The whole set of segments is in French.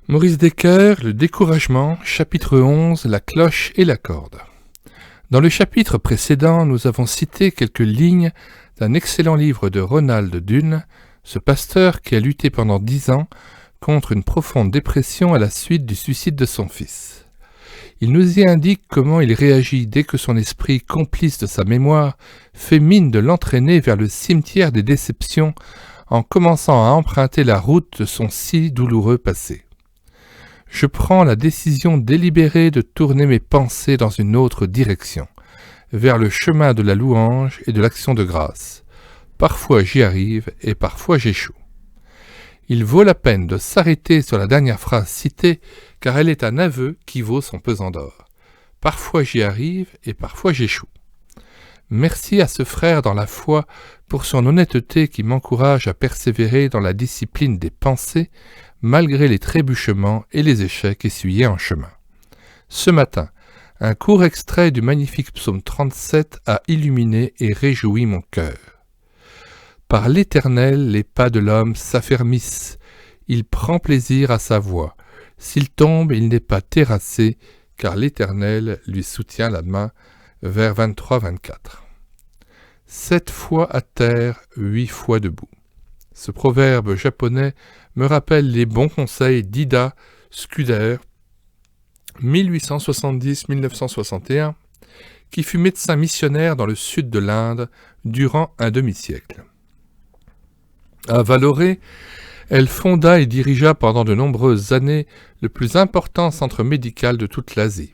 Maurice Decker, Le découragement, chapitre 11, La cloche et la corde. Dans le chapitre précédent, nous avons cité quelques lignes d'un excellent livre de Ronald Dunn, ce pasteur qui a lutté pendant 10 ans contre une profonde dépression à la suite du suicide de son fils. Il nous y indique comment il réagit dès que son esprit, complice de sa mémoire, fait mine de l'entraîner vers le cimetière des déceptions en commençant à emprunter la route de son si douloureux passé. Je prends la décision délibérée de tourner mes pensées dans une autre direction, vers le chemin de la louange et de l'action de grâce. Parfois j'y arrive et parfois j'échoue. Il vaut la peine de s'arrêter sur la dernière phrase citée, car elle est un aveu qui vaut son pesant d'or. Parfois j'y arrive et parfois j'échoue. Merci à ce frère dans la foi pour son honnêteté qui m'encourage à persévérer dans la discipline des pensées, malgré les trébuchements et les échecs essuyés en chemin. Ce matin, un court extrait du magnifique psaume 37 a illuminé et réjoui mon cœur. Par l'Éternel, les pas de l'homme s'affermissent. Il prend plaisir à sa voie. S'il tombe, il n'est pas terrassé, car l'Éternel lui soutient la main. Vers 23-24. 7 fois à terre, 8 fois debout. Ce proverbe japonais me rappelle les bons conseils d'Ida Scudder, 1870-1961, qui fut médecin missionnaire dans le sud de l'Inde durant un demi-siècle. À Vlorë, elle fonda et dirigea pendant de nombreuses années le plus important centre médical de toute l'Asie.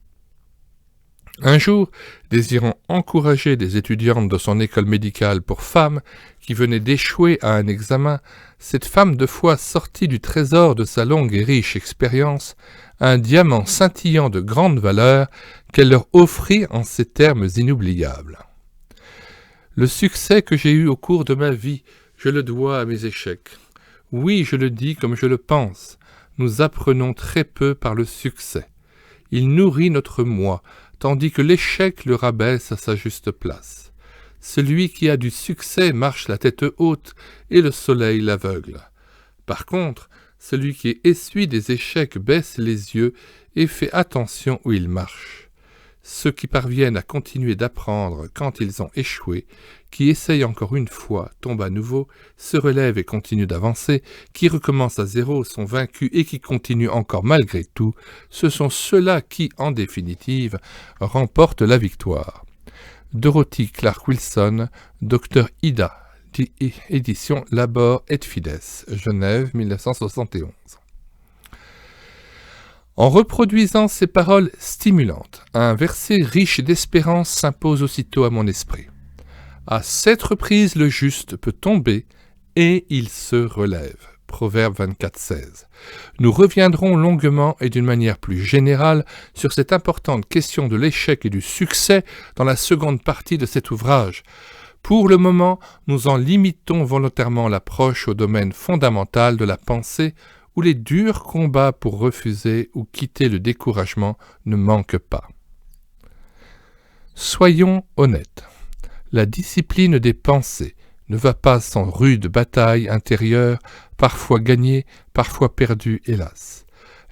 Un jour, désirant encourager des étudiantes de son école médicale pour femmes qui venaient d'échouer à un examen, cette femme de foi sortit du trésor de sa longue et riche expérience un diamant scintillant de grande valeur qu'elle leur offrit en ces termes inoubliables. Le succès que j'ai eu au cours de ma vie, je le dois à mes échecs. Oui, je le dis comme je le pense, nous apprenons très peu par le succès. Il nourrit notre moi, tandis que l'échec le rabaisse à sa juste place. Celui qui a du succès marche la tête haute et le soleil l'aveugle. Par contre, celui qui essuie des échecs baisse les yeux et fait attention où il marche. Ceux qui parviennent à continuer d'apprendre quand ils ont échoué, qui essayent encore une fois, tombent à nouveau, se relèvent et continuent d'avancer, qui recommencent à zéro, sont vaincus et qui continuent encore malgré tout, ce sont ceux-là qui, en définitive, remportent la victoire. Dorothy Clark Wilson, Dr Ida, édition Labor et Fides, Genève, 1971. En reproduisant ces paroles stimulantes, un verset riche d'espérance s'impose aussitôt à mon esprit. À 7 reprises le juste peut tomber et il se relève. Proverbe 24-16. Nous reviendrons longuement et d'une manière plus générale sur cette importante question de l'échec et du succès dans la seconde partie de cet ouvrage. Pour le moment, nous en limitons volontairement l'approche au domaine fondamental de la pensée, où les durs combats pour refuser ou quitter le découragement ne manquent pas. Soyons honnêtes. La discipline des pensées ne va pas sans rude bataille intérieure, parfois gagnée, parfois perdue, hélas.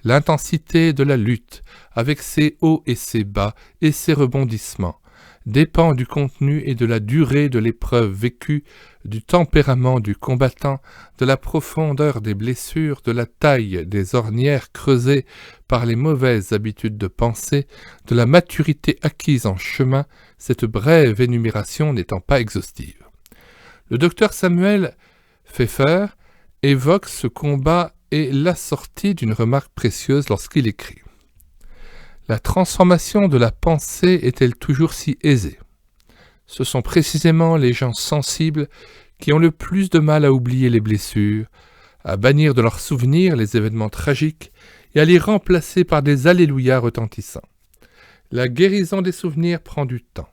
L'intensité de la lutte, avec ses hauts et ses bas et ses rebondissements, dépend du contenu et de la durée de l'épreuve vécue, du tempérament du combattant, de la profondeur des blessures, de la taille des ornières creusées par les mauvaises habitudes de pensée, de la maturité acquise en chemin, cette brève énumération n'étant pas exhaustive. Le docteur Samuel Pfeffer évoque ce combat et l'assortit d'une remarque précieuse lorsqu'il écrit « La transformation de la pensée est-elle toujours si aisée ? Ce sont précisément les gens sensibles qui ont le plus de mal à oublier les blessures, à bannir de leurs souvenirs les événements tragiques et à les remplacer par des alléluia retentissants. La guérison des souvenirs prend du temps.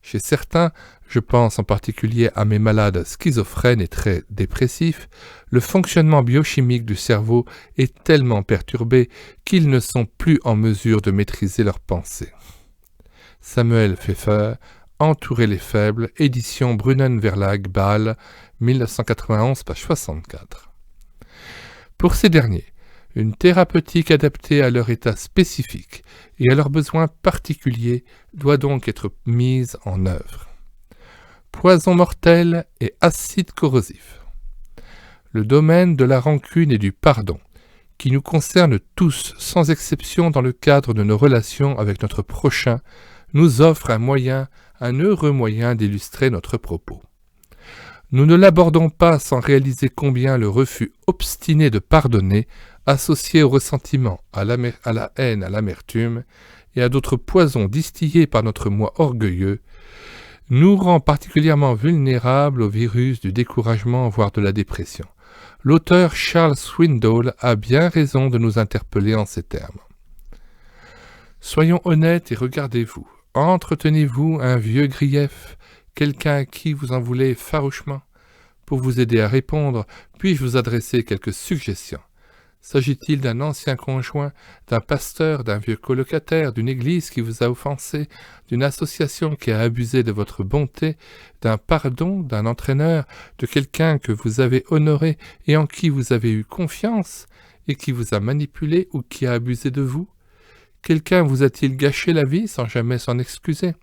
Chez certains, je pense en particulier à mes malades schizophrènes et très dépressifs, le fonctionnement biochimique du cerveau est tellement perturbé qu'ils ne sont plus en mesure de maîtriser leurs pensées. Samuel Pfeffer, Entourer les faibles, édition Brunnen Verlag, Bâle, 1991, page 64. Pour ces derniers, Une thérapeutique adaptée à leur état spécifique et à leurs besoins particuliers doit donc être mise en œuvre. Poison mortel et acide corrosif. Le domaine de la rancune et du pardon, qui nous concerne tous sans exception dans le cadre de nos relations avec notre prochain, nous offre un heureux moyen d'illustrer notre propos. Nous ne l'abordons pas sans réaliser combien le refus obstiné de pardonner, associé au ressentiment, à la haine, à l'amertume et à d'autres poisons distillés par notre moi orgueilleux, nous rend particulièrement vulnérables au virus du découragement, voire de la dépression. L'auteur Charles Swindoll a bien raison de nous interpeller en ces termes. Soyons honnêtes et regardez-vous. Entretenez-vous un vieux grief, quelqu'un à qui vous en voulez farouchement? Pour vous aider à répondre, puis-je vous adresser quelques suggestions? S'agit-il d'un ancien conjoint, d'un pasteur, d'un vieux colocataire, d'une église qui vous a offensé, d'une association qui a abusé de votre bonté, d'un pardon, d'un entraîneur, de quelqu'un que vous avez honoré et en qui vous avez eu confiance, et qui vous a manipulé ou qui a abusé de vous? Quelqu'un vous a-t-il gâché la vie sans jamais s'en excuser?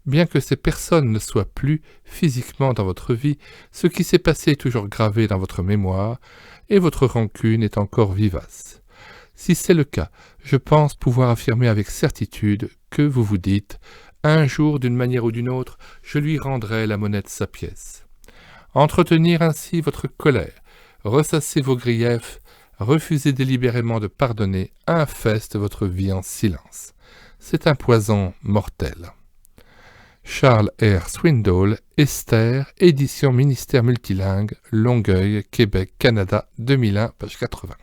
Bien que ces personnes ne soient plus physiquement dans votre vie, ce qui s'est passé est toujours gravé dans votre mémoire, et votre rancune est encore vivace. Si c'est le cas, je pense pouvoir affirmer avec certitude que vous vous dites « Un jour, d'une manière ou d'une autre, je lui rendrai la monnaie de sa pièce ». Entretenir ainsi votre colère, ressasser vos griefs, refuser délibérément de pardonner, infeste votre vie en silence. C'est un poison mortel. Charles R. Swindoll, Esther, édition Ministère Multilingue, Longueuil, Québec, Canada, 2001, page 80.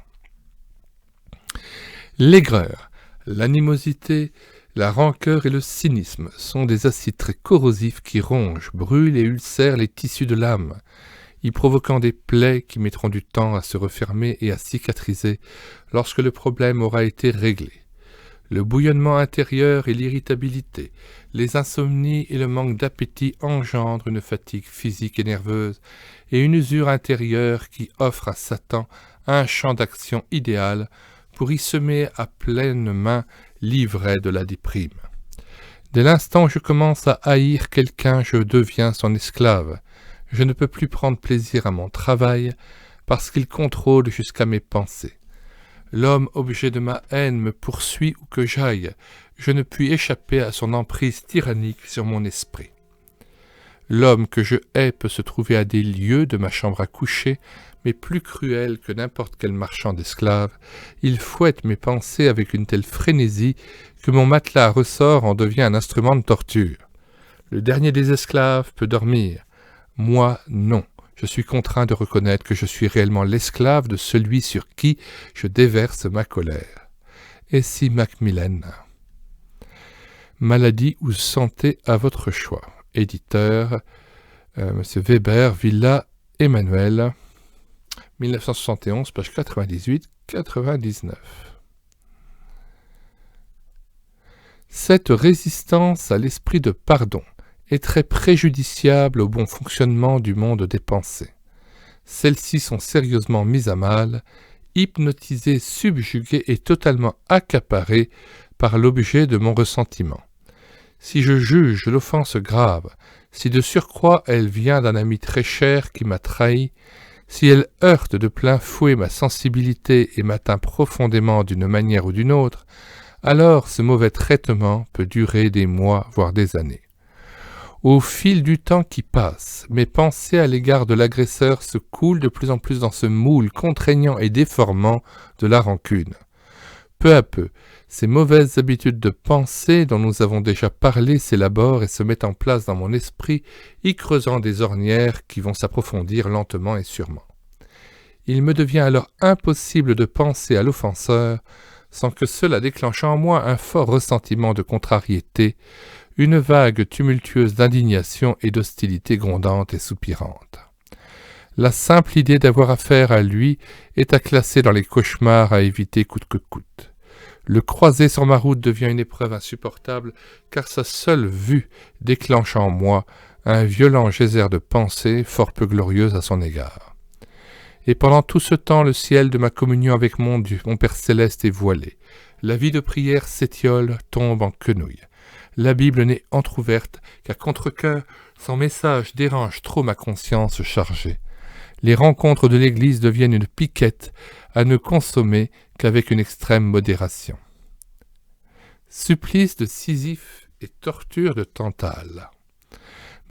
L'aigreur, l'animosité, la rancœur et le cynisme sont des acides très corrosifs qui rongent, brûlent et ulcèrent les tissus de l'âme, y provoquant des plaies qui mettront du temps à se refermer et à cicatriser lorsque le problème aura été réglé. Le bouillonnement intérieur et l'irritabilité, les insomnies et le manque d'appétit engendrent une fatigue physique et nerveuse et une usure intérieure qui offre à Satan un champ d'action idéal pour y semer à pleine main l'ivraie de la déprime. Dès l'instant où je commence à haïr quelqu'un, je deviens son esclave. Je ne peux plus prendre plaisir à mon travail parce qu'il contrôle jusqu'à mes pensées. L'homme objet de ma haine me poursuit où que j'aille. Je ne puis échapper à son emprise tyrannique sur mon esprit. L'homme que je hais peut se trouver à des lieues de ma chambre à coucher, mais plus cruel que n'importe quel marchand d'esclaves. Il fouette mes pensées avec une telle frénésie que mon matelas ressort en devient un instrument de torture. Le dernier des esclaves peut dormir. Moi, non. Je suis contraint de reconnaître que je suis réellement l'esclave de celui sur qui je déverse ma colère. Et si Macmillan. Maladie ou santé à votre choix. Éditeur, M. Weber, Villa, Emmanuel, 1971, page 98-99. Cette résistance à l'esprit de pardon est très préjudiciable au bon fonctionnement du monde des pensées. Celles-ci sont sérieusement mises à mal, hypnotisées, subjuguées et totalement accaparées par l'objet de mon ressentiment. Si je juge l'offense grave, si de surcroît elle vient d'un ami très cher qui m'a trahi, si elle heurte de plein fouet ma sensibilité et m'atteint profondément d'une manière ou d'une autre, alors ce mauvais traitement peut durer des mois, voire des années. Au fil du temps qui passe, mes pensées à l'égard de l'agresseur se coulent de plus en plus dans ce moule contraignant et déformant de la rancune. Peu à peu, ces mauvaises habitudes de pensée dont nous avons déjà parlé s'élaborent et se mettent en place dans mon esprit, y creusant des ornières qui vont s'approfondir lentement et sûrement. Il me devient alors impossible de penser à l'offenseur sans que cela déclenche en moi un fort ressentiment de contrariété, une vague tumultueuse d'indignation et d'hostilité grondante et soupirante. La simple idée d'avoir affaire à lui est à classer dans les cauchemars à éviter coûte que coûte. Le croiser sur ma route devient une épreuve insupportable, car sa seule vue déclenche en moi un violent geyser de pensée fort peu glorieuse à son égard. et pendant tout ce temps le ciel de ma communion avec mon Dieu, mon Père céleste, est voilé. La vie de prière s'étiole, tombe en quenouille. La Bible n'est entr'ouverte qu'à contre-cœur, son message dérange trop ma conscience chargée. Les rencontres de l'Église deviennent une piquette à ne consommer qu'avec une extrême modération. Supplice de Sisyphe et torture de Tantale.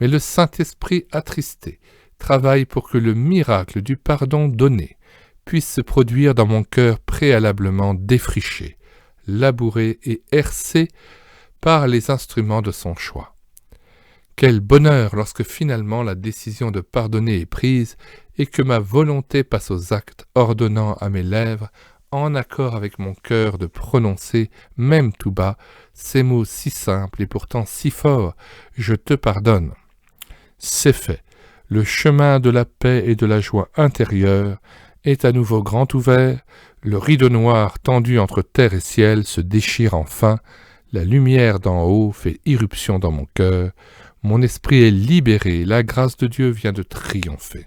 Mais le Saint-Esprit attristé travaille pour que le miracle du pardon donné puisse se produire dans mon cœur préalablement défriché, labouré et hercé par les instruments de son choix. Quel bonheur lorsque finalement la décision de pardonner est prise et que ma volonté passe aux actes, ordonnant à mes lèvres, en accord avec mon cœur, de prononcer, même tout bas, ces mots si simples et pourtant si forts, « Je te pardonne ». C'est fait. Le chemin de la paix et de la joie intérieure est à nouveau grand ouvert, le rideau noir tendu entre terre et ciel se déchire enfin, la lumière d'en haut fait irruption dans mon cœur, mon esprit est libéré, la grâce de Dieu vient de triompher.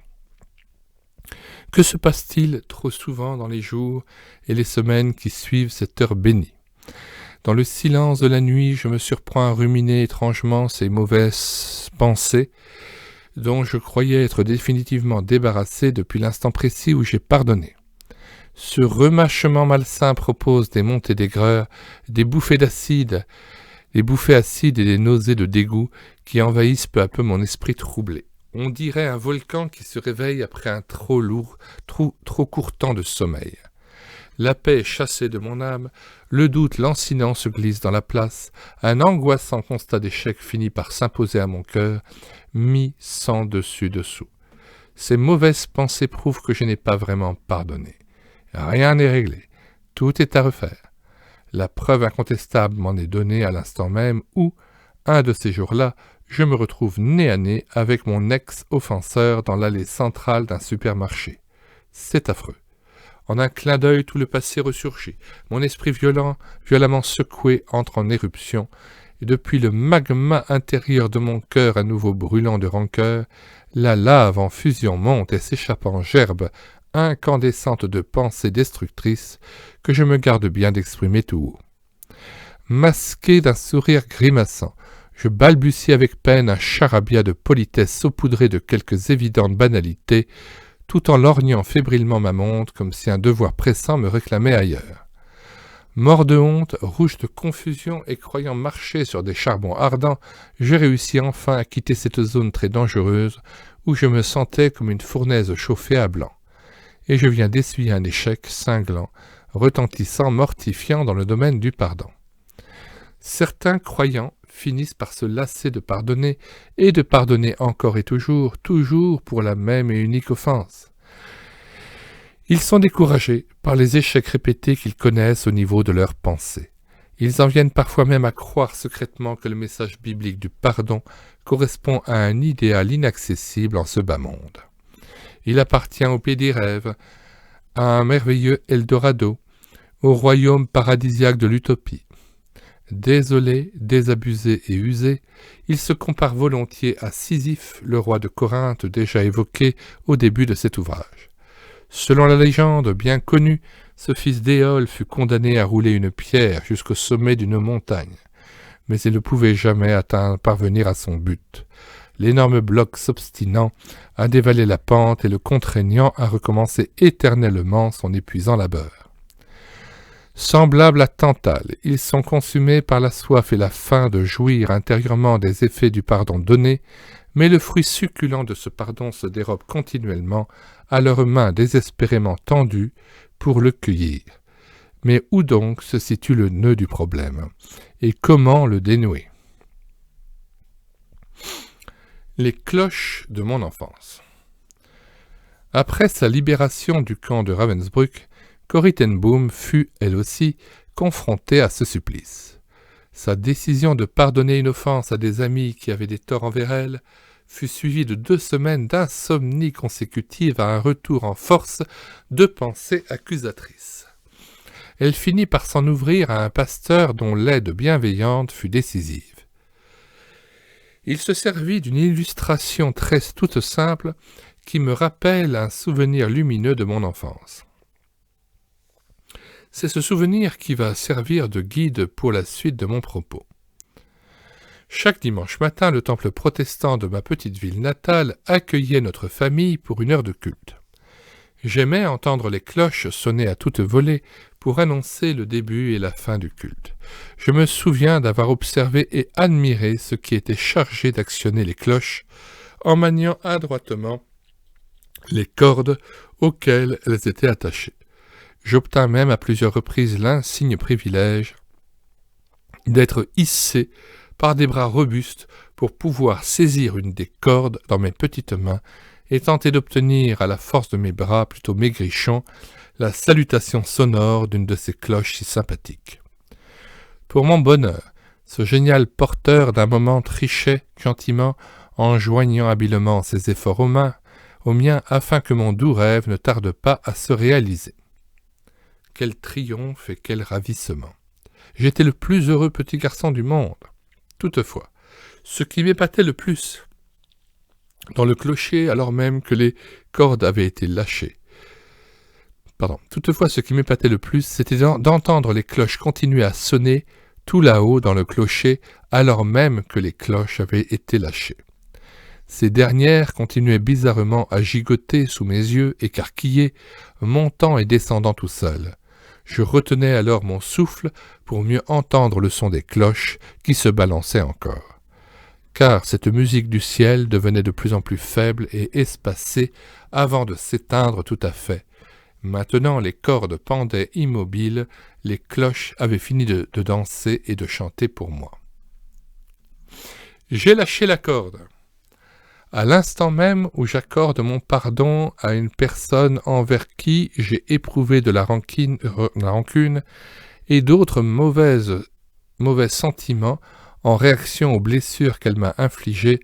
Que se passe-t-il trop souvent dans les jours et les semaines qui suivent cette heure bénie? Dans le silence de la nuit, je me surprends à ruminer étrangement ces mauvaises pensées dont je croyais être définitivement débarrassé depuis l'instant précis où j'ai pardonné. Ce remâchement malsain propose des montées d'aigreur, des bouffées acides et des nausées de dégoût qui envahissent peu à peu mon esprit troublé. On dirait un volcan qui se réveille après un trop court temps de sommeil. La paix est chassée de mon âme, le doute lancinant se glisse dans la place, un angoissant constat d'échec finit par s'imposer à mon cœur, mis sans dessus-dessous. Ces mauvaises pensées prouvent que je n'ai pas vraiment pardonné. Rien n'est réglé, tout est à refaire. La preuve incontestable m'en est donnée à l'instant même où, un de ces jours-là, je me retrouve nez à nez avec mon ex-offenseur dans l'allée centrale d'un supermarché. C'est affreux. En un clin d'œil, tout le passé ressurgit. Mon esprit violemment secoué, entre en éruption, et depuis le magma intérieur de mon cœur à nouveau brûlant de rancœur, la lave en fusion monte et s'échappe en gerbe incandescente de pensées destructrices que je me garde bien d'exprimer tout haut. Masqué d'un sourire grimaçant, je balbutie avec peine un charabia de politesse saupoudré de quelques évidentes banalités, tout en lorgnant fébrilement ma montre comme si un devoir pressant me réclamait ailleurs. Mort de honte, rouge de confusion et croyant marcher sur des charbons ardents, j'ai réussi enfin à quitter cette zone très dangereuse où je me sentais comme une fournaise chauffée à blanc. Et je viens d'essuyer un échec cinglant, retentissant, mortifiant dans le domaine du pardon. Certains croyants finissent par se lasser de pardonner, et de pardonner encore et toujours pour la même et unique offense. Ils sont découragés par les échecs répétés qu'ils connaissent au niveau de leurs pensées. Ils en viennent parfois même à croire secrètement que le message biblique du pardon correspond à un idéal inaccessible en ce bas monde. Il appartient au pays des rêves, à un merveilleux Eldorado, au royaume paradisiaque de l'utopie. Désolé, désabusé et usé, il se compare volontiers à Sisyphe, le roi de Corinthe déjà évoqué au début de cet ouvrage. Selon la légende bien connue, ce fils d'Éole fut condamné à rouler une pierre jusqu'au sommet d'une montagne, mais il ne pouvait jamais parvenir à son but, l'énorme bloc s'obstinant à dévaler la pente et le contraignant à recommencer éternellement son épuisant labeur. Semblables à Tantale, ils sont consumés par la soif et la faim de jouir intérieurement des effets du pardon donné, mais le fruit succulent de ce pardon se dérobe continuellement à leurs mains désespérément tendues pour le cueillir. Mais où donc se situe le nœud du problème? Et comment le dénouer? Les cloches de mon enfance. Après sa libération du camp de Ravensbrück, Corrie ten Boom fut, elle aussi, confrontée à ce supplice. Sa décision de pardonner une offense à des amis qui avaient des torts envers elle fut suivie de 2 semaines d'insomnie consécutive à un retour en force de pensées accusatrices. Elle finit par s'en ouvrir à un pasteur dont l'aide bienveillante fut décisive. Il se servit d'une illustration toute simple qui me rappelle un souvenir lumineux de mon enfance. C'est ce souvenir qui va servir de guide pour la suite de mon propos. Chaque dimanche matin, le temple protestant de ma petite ville natale accueillait notre famille pour une heure de culte. J'aimais entendre les cloches sonner à toute volée pour annoncer le début et la fin du culte. Je me souviens d'avoir observé et admiré ceux qui étaient chargés d'actionner les cloches en maniant adroitement les cordes auxquelles elles étaient attachées. J'obtins même à plusieurs reprises l'insigne privilège d'être hissé par des bras robustes pour pouvoir saisir une des cordes dans mes petites mains et tenter d'obtenir à la force de mes bras plutôt maigrichons la salutation sonore d'une de ces cloches si sympathiques. Pour mon bonheur, ce génial porteur d'un moment trichait gentiment en joignant habilement ses efforts aux miens afin que mon doux rêve ne tarde pas à se réaliser. Quel triomphe et quel ravissement! J'étais le plus heureux petit garçon du monde. Toutefois, ce qui m'épatait le plus dans le clocher, alors même que les cordes avaient été lâchées, c'était d'entendre les cloches continuer à sonner tout là-haut dans le clocher, alors même que les cloches avaient été lâchées. Ces dernières continuaient bizarrement à gigoter sous mes yeux écarquillés, montant et descendant tout seuls. Je retenais alors mon souffle pour mieux entendre le son des cloches qui se balançaient encore. Car cette musique du ciel devenait de plus en plus faible et espacée avant de s'éteindre tout à fait. Maintenant les cordes pendaient immobiles, les cloches avaient fini de danser et de chanter pour moi. J'ai lâché la corde. À l'instant même où j'accorde mon pardon à une personne envers qui j'ai éprouvé de la rancune et d'autres mauvais sentiments en réaction aux blessures qu'elle m'a infligées,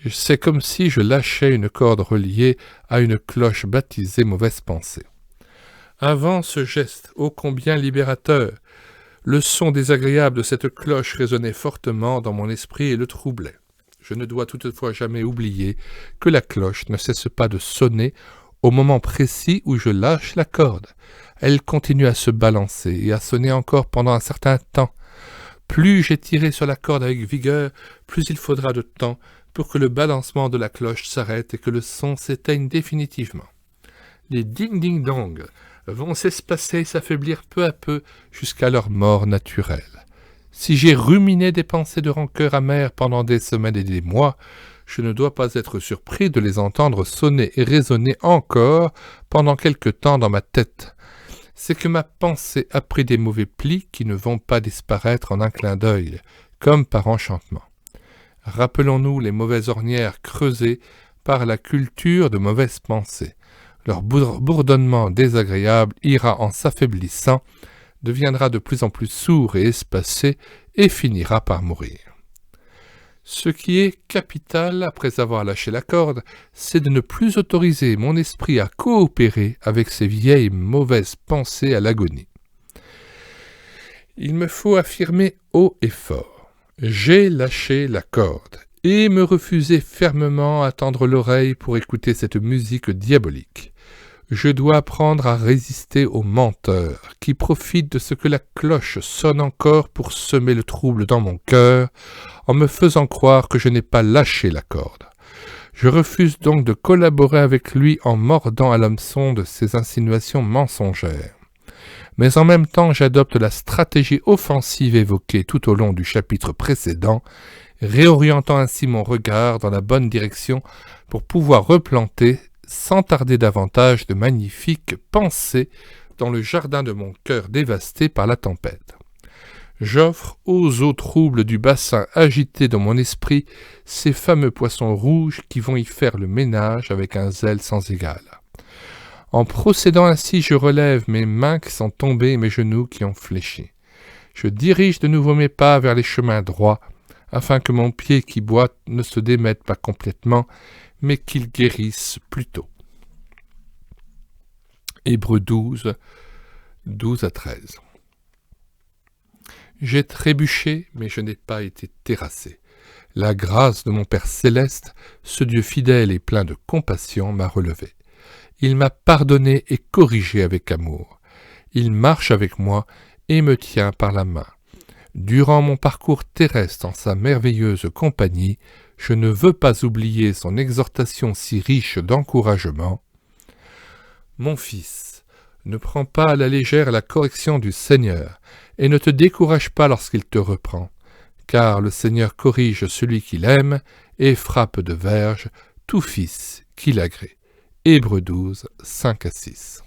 c'est comme si je lâchais une corde reliée à une cloche baptisée mauvaise pensée. Avant ce geste ô combien libérateur, le son désagréable de cette cloche résonnait fortement dans mon esprit et le troublait. Je ne dois toutefois jamais oublier que la cloche ne cesse pas de sonner au moment précis où je lâche la corde. Elle continue à se balancer et à sonner encore pendant un certain temps. Plus j'ai tiré sur la corde avec vigueur, plus il faudra de temps pour que le balancement de la cloche s'arrête et que le son s'éteigne définitivement. Les ding-ding-dong vont s'espacer et s'affaiblir peu à peu jusqu'à leur mort naturelle. Si j'ai ruminé des pensées de rancœur amère pendant des semaines et des mois, je ne dois pas être surpris de les entendre sonner et résonner encore pendant quelque temps dans ma tête. C'est que ma pensée a pris des mauvais plis qui ne vont pas disparaître en un clin d'œil, comme par enchantement. Rappelons-nous les mauvaises ornières creusées par la culture de mauvaises pensées. Leur bourdonnement désagréable ira en s'affaiblissant, deviendra de plus en plus sourd et espacé et finira par mourir. Ce qui est capital après avoir lâché la corde, c'est de ne plus autoriser mon esprit à coopérer avec ces vieilles mauvaises pensées à l'agonie. Il me faut affirmer haut et fort, j'ai lâché la corde et me refuser fermement à tendre l'oreille pour écouter cette musique diabolique. Je dois apprendre à résister aux menteurs qui profitent de ce que la cloche sonne encore pour semer le trouble dans mon cœur en me faisant croire que je n'ai pas lâché la corde. Je refuse donc de collaborer avec lui en mordant à l'hameçon de ses insinuations mensongères. Mais en même temps, j'adopte la stratégie offensive évoquée tout au long du chapitre précédent, réorientant ainsi mon regard dans la bonne direction pour pouvoir replanter sans tarder davantage de magnifiques pensées dans le jardin de mon cœur dévasté par la tempête. J'offre aux eaux troubles du bassin agité dans mon esprit ces fameux poissons rouges qui vont y faire le ménage avec un zèle sans égal. En procédant ainsi, je relève mes mains qui sont tombées et mes genoux qui ont fléchi. Je dirige de nouveau mes pas vers les chemins droits, afin que mon pied qui boite ne se démette pas complètement, mais qu'il guérisse plutôt. Hébreux 12, 12-13. J'ai trébuché, mais je n'ai pas été terrassé. La grâce de mon Père céleste, ce Dieu fidèle et plein de compassion, m'a relevé. Il m'a pardonné et corrigé avec amour. Il marche avec moi et me tient par la main. Durant mon parcours terrestre en sa merveilleuse compagnie, je ne veux pas oublier son exhortation si riche d'encouragement. Mon fils, ne prends pas à la légère la correction du Seigneur, et ne te décourage pas lorsqu'il te reprend, car le Seigneur corrige celui qu'il aime et frappe de verge tout fils qu'il agrée. Hébreux 12, 5 à 6.